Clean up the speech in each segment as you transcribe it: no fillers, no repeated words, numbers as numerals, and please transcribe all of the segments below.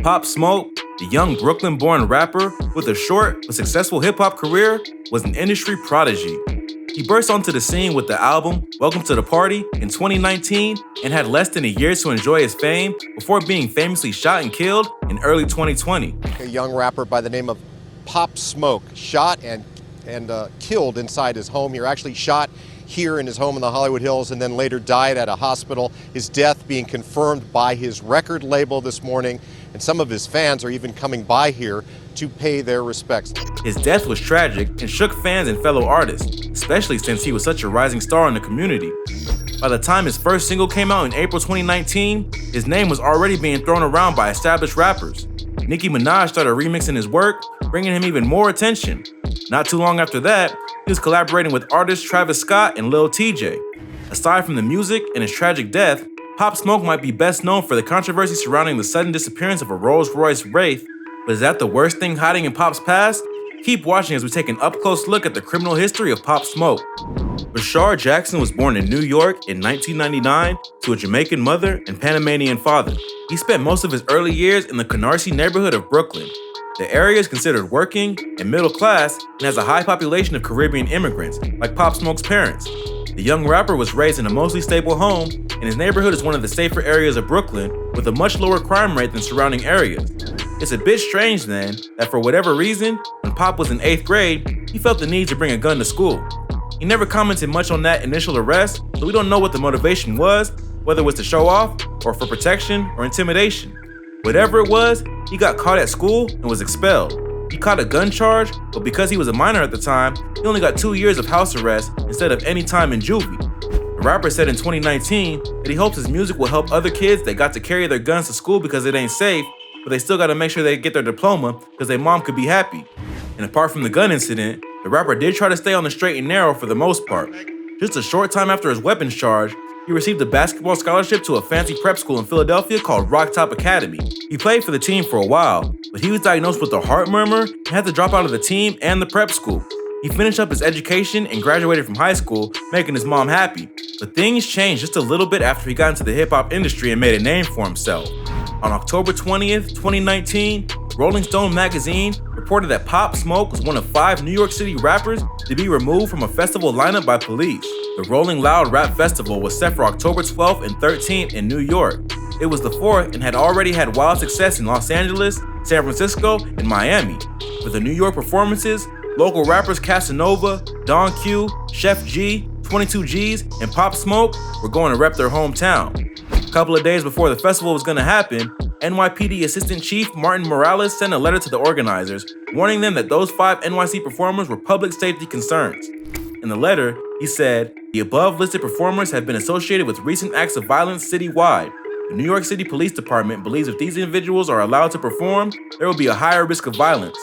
Pop Smoke, the young Brooklyn-born rapper with a short but successful hip-hop career, was an industry prodigy. He burst onto the scene with the album Welcome to the Party in 2019 and had less than a year to enjoy his fame before being famously shot and killed in early 2020. A young rapper by the name of Pop Smoke shot and killed inside his home. He actually shot here in his home in the Hollywood Hills and then later died at a hospital. His death being confirmed by his record label this morning, and some of his fans are even coming by here to pay their respects. His death was tragic and shook fans and fellow artists, especially since he was such a rising star in the community. By the time his first single came out in April 2019, his name was already being thrown around by established rappers. Nicki Minaj started remixing his work, bringing him even more attention. Not too long after that, he was collaborating with artists Travis Scott and Lil TJ. Aside from the music and his tragic death, Pop Smoke might be best known for the controversy surrounding the sudden disappearance of a Rolls-Royce Wraith, but is that the worst thing hiding in Pop's past? Keep watching as we take an up-close look at the criminal history of Pop Smoke. Rashard Jackson was born in New York in 1999 to a Jamaican mother and Panamanian father. He spent most of his early years in the Canarsie neighborhood of Brooklyn. The area is considered working and middle class and has a high population of Caribbean immigrants, like Pop Smoke's parents. The young rapper was raised in a mostly stable home, and his neighborhood is one of the safer areas of Brooklyn with a much lower crime rate than surrounding areas. It's a bit strange then that for whatever reason, when Pop was in 8th grade, he felt the need to bring a gun to school. He never commented much on that initial arrest, so we don't know what the motivation was, whether it was to show off, or for protection, or intimidation. Whatever it was, he got caught at school and was expelled. He caught a gun charge, but because he was a minor at the time, he only got 2 years of house arrest instead of any time in juvie. The rapper said in 2019 that he hopes his music will help other kids that got to carry their guns to school because it ain't safe, but they still gotta make sure they get their diploma because their mom could be happy. And apart from the gun incident, the rapper did try to stay on the straight and narrow for the most part. Just a short time after his weapons charge, he received a basketball scholarship to a fancy prep school in Philadelphia called Rock Top Academy. He played for the team for a while, but he was diagnosed with a heart murmur and had to drop out of the team and the prep school. He finished up his education and graduated from high school, making his mom happy. But things changed just a little bit after he got into the hip-hop industry and made a name for himself. On October 20th, 2019, Rolling Stone magazine reported that Pop Smoke was one of 5 New York City rappers to be removed from a festival lineup by police. The Rolling Loud Rap Festival was set for October 12th and 13th in New York. It was the 4th and had already had wild success in Los Angeles, San Francisco, and Miami. For the New York performances, local rappers Casanova, Don Q, Chef G, 22 G's, and Pop Smoke were going to rep their hometown. A couple of days before the festival was going to happen, NYPD Assistant Chief Martin Morales sent a letter to the organizers, warning them that those 5 NYC performers were public safety concerns. In the letter, he said, "The above listed performers have been associated with recent acts of violence citywide. The New York City Police Department believes if these individuals are allowed to perform, there will be a higher risk of violence."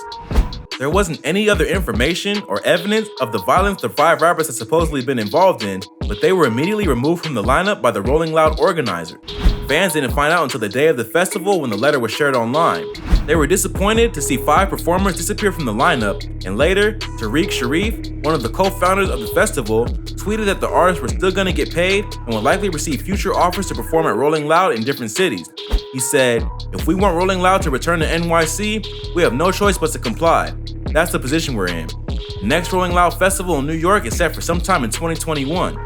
There wasn't any other information or evidence of the violence the 5 rappers had supposedly been involved in, but they were immediately removed from the lineup by the Rolling Loud organizer. Fans didn't find out until the day of the festival when the letter was shared online. They were disappointed to see 5 performers disappear from the lineup, and later, Tariq Sharif, one of the co-founders of the festival, tweeted that the artists were still gonna get paid and would likely receive future offers to perform at Rolling Loud in different cities. He said, "If we want Rolling Loud to return to NYC, we have no choice but to comply. That's the position we're in." The next Rolling Loud Festival in New York is set for sometime in 2021.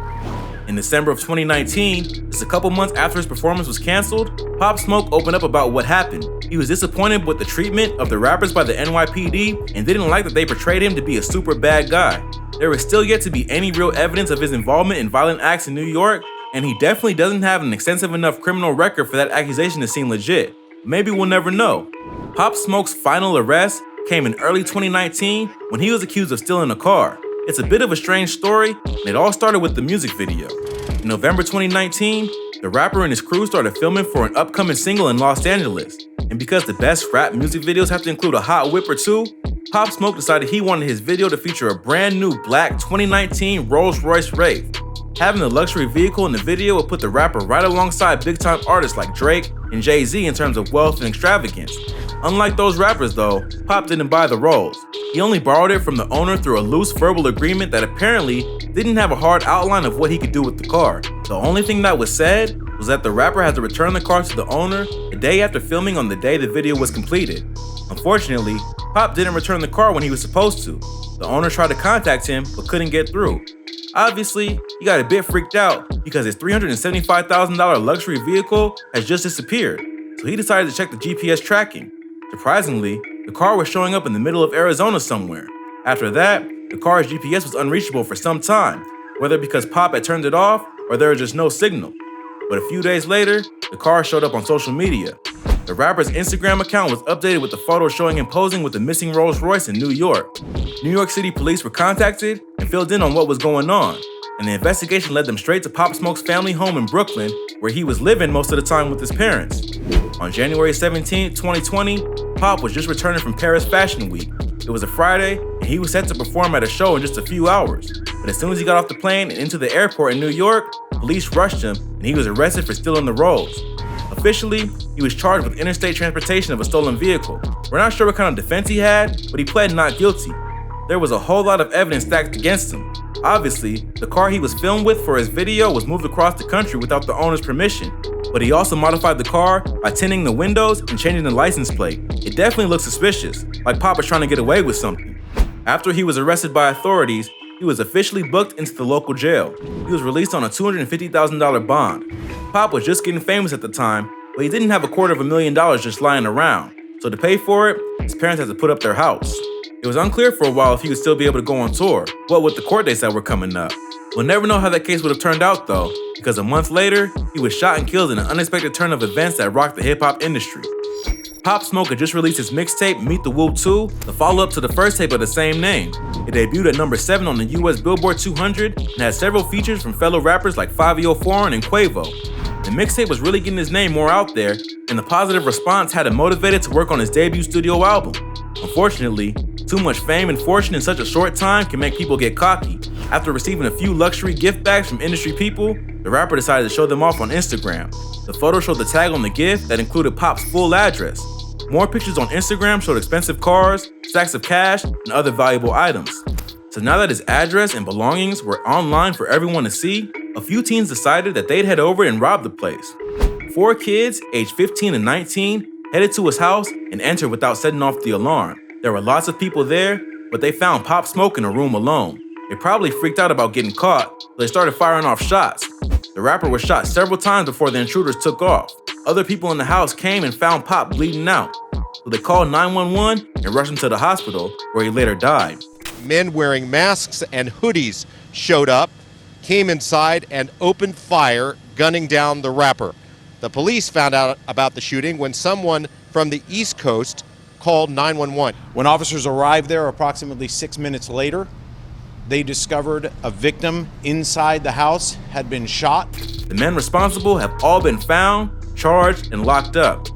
In December of 2019, just a couple months after his performance was canceled, Pop Smoke opened up about what happened. He was disappointed with the treatment of the rappers by the NYPD and didn't like that they portrayed him to be a super bad guy. There is still yet to be any real evidence of his involvement in violent acts in New York, and he definitely doesn't have an extensive enough criminal record for that accusation to seem legit. Maybe we'll never know. Pop Smoke's final arrest came in early 2019 when he was accused of stealing a car. It's a bit of a strange story, and it all started with the music video. In November 2019, the rapper and his crew started filming for an upcoming single in Los Angeles. And because the best rap music videos have to include a hot whip or two, Pop Smoke decided he wanted his video to feature a brand new black 2019 Rolls-Royce Wraith. Having the luxury vehicle in the video would put the rapper right alongside big-time artists like Drake and Jay-Z in terms of wealth and extravagance. Unlike those rappers though, Pop didn't buy the Rolls. He only borrowed it from the owner through a loose verbal agreement that apparently didn't have a hard outline of what he could do with the car. The only thing that was said was that the rapper had to return the car to the owner the day after filming on the day the video was completed. Unfortunately, Pop didn't return the car when he was supposed to. The owner tried to contact him but couldn't get through. Obviously, he got a bit freaked out because his $375,000 luxury vehicle has just disappeared, so he decided to check the GPS tracking. Surprisingly, the car was showing up in the middle of Arizona somewhere. After that, the car's GPS was unreachable for some time, whether because Pop had turned it off or there was just no signal. But a few days later, the car showed up on social media. The rapper's Instagram account was updated with a photo showing him posing with the missing Rolls Royce in New York. New York City police were contacted and filled in on what was going on, and the investigation led them straight to Pop Smoke's family home in Brooklyn, where he was living most of the time with his parents. On January 17, 2020, Pop was just returning from Paris Fashion Week. It was a Friday, and he was set to perform at a show in just a few hours. But as soon as he got off the plane and into the airport in New York, police rushed him, and he was arrested for stealing the Rolls. Officially, he was charged with interstate transportation of a stolen vehicle. We're not sure what kind of defense he had, but he pled not guilty. There was a whole lot of evidence stacked against him. Obviously, the car he was filmed with for his video was moved across the country without the owner's permission, but he also modified the car by tinting the windows and changing the license plate. It definitely looked suspicious, like Pop was trying to get away with something. After he was arrested by authorities, he was officially booked into the local jail. He was released on a $250,000 bond. Pop was just getting famous at the time, but he didn't have $250,000 just lying around, so to pay for it, his parents had to put up their house. It was unclear for a while if he would still be able to go on tour, what with the court dates that were coming up. We'll never know how that case would have turned out though, because a month later, he was shot and killed in an unexpected turn of events that rocked the hip-hop industry. Pop Smoke had just released his mixtape, Meet the Woo 2, the follow-up to the first tape of the same name. It debuted at number 7 on the US Billboard 200 and had several features from fellow rappers like Fivio Foreign and Quavo. The mixtape was really getting his name more out there, and the positive response had him motivated to work on his debut studio album. Unfortunately, too much fame and fortune in such a short time can make people get cocky. After receiving a few luxury gift bags from industry people, the rapper decided to show them off on Instagram. The photo showed the tag on the gift that included Pop's full address. More pictures on Instagram showed expensive cars, stacks of cash, and other valuable items. So now that his address and belongings were online for everyone to see, a few teens decided that they'd head over and rob the place. 4 kids, aged 15 and 19, headed to his house and entered without setting off the alarm. There were lots of people there, but they found Pop Smoke in a room alone. They probably freaked out about getting caught, so they started firing off shots. The rapper was shot several times before the intruders took off. Other people in the house came and found Pop bleeding out, so they called 911 and rushed him to the hospital, where he later died. Men wearing masks and hoodies showed up, came inside, and opened fire, gunning down the rapper. The police found out about the shooting when someone from the East Coast called 911. When officers arrived there approximately 6 minutes later, they discovered a victim inside the house had been shot. The men responsible have all been found, charged, and locked up.